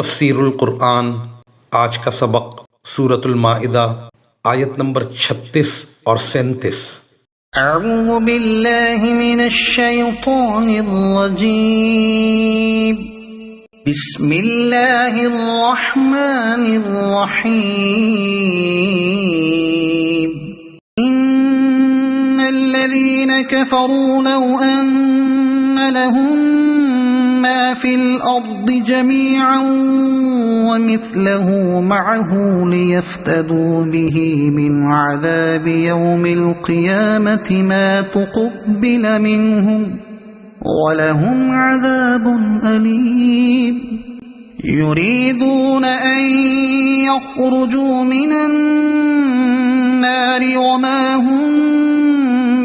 تفسیر القرآن آج کا سبق سورۃ المائدہ آیت نمبر 36 اور 37۔ اعوذ باللہ من الشیطان الرجیم، بسم اللہ الرحمن الرحیم۔ ان الذین کفروا لو ان لهم ما في الأرض جميعا ومثله معه ليفتدوا به من عذاب يوم القيامة ما تقبل منهم ولهم عذاب أليم۔ يريدون أن يخرجوا من النار وما هم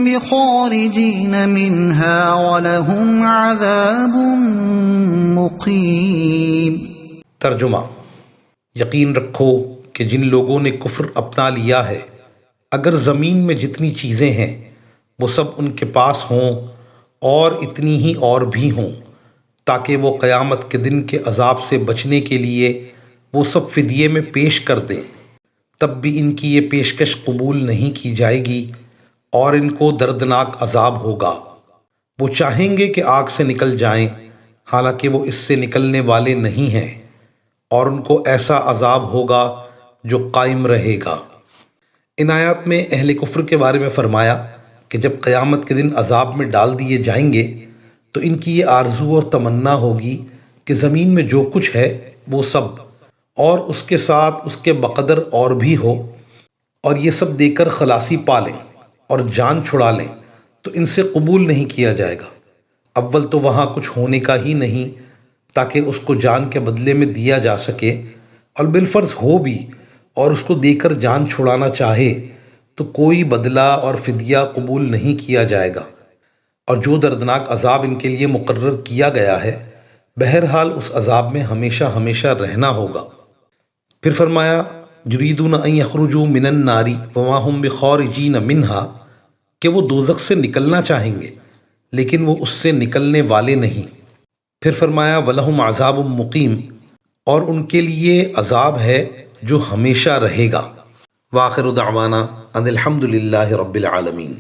بخارجین منها ولهم عذاب مقیم۔ ترجمہ: یقین رکھو کہ جن لوگوں نے کفر اپنا لیا ہے، اگر زمین میں جتنی چیزیں ہیں وہ سب ان کے پاس ہوں اور اتنی ہی اور بھی ہوں، تاکہ وہ قیامت کے دن کے عذاب سے بچنے کے لیے وہ سب فدیے میں پیش کر دیں، تب بھی ان کی یہ پیشکش قبول نہیں کی جائے گی اور ان کو دردناک عذاب ہوگا۔ وہ چاہیں گے کہ آگ سے نکل جائیں، حالانکہ وہ اس سے نکلنے والے نہیں ہیں، اور ان کو ایسا عذاب ہوگا جو قائم رہے گا۔ ان آیات میں اہل کفر کے بارے میں فرمایا کہ جب قیامت کے دن عذاب میں ڈال دیے جائیں گے تو ان کی یہ آرزو اور تمنا ہوگی کہ زمین میں جو کچھ ہے وہ سب اور اس کے ساتھ اس کے بقدر اور بھی ہو، اور یہ سب دے کر خلاصی پالیں اور جان چھڑا لیں، تو ان سے قبول نہیں کیا جائے گا۔ اول تو وہاں کچھ ہونے کا ہی نہیں تاکہ اس کو جان کے بدلے میں دیا جا سکے، اور بالفرض ہو بھی اور اس کو دے کر جان چھڑانا چاہے تو کوئی بدلہ اور فدیہ قبول نہیں کیا جائے گا، اور جو دردناک عذاب ان کے لیے مقرر کیا گیا ہے بہرحال اس عذاب میں ہمیشہ ہمیشہ رہنا ہوگا۔ پھر فرمایا یریدون ان یخرجوا من النار وما هم بخارجین منہا، کہ وہ دوزخ سے نکلنا چاہیں گے لیکن وہ اس سے نکلنے والے نہیں۔ پھر فرمایا وَلَهُمْ عَذَابٌ مُقِيمٌ، اور ان کے لیے عذاب ہے جو ہمیشہ رہے گا۔ وآخر دعوانا ان الحمد للہ رب العالمین۔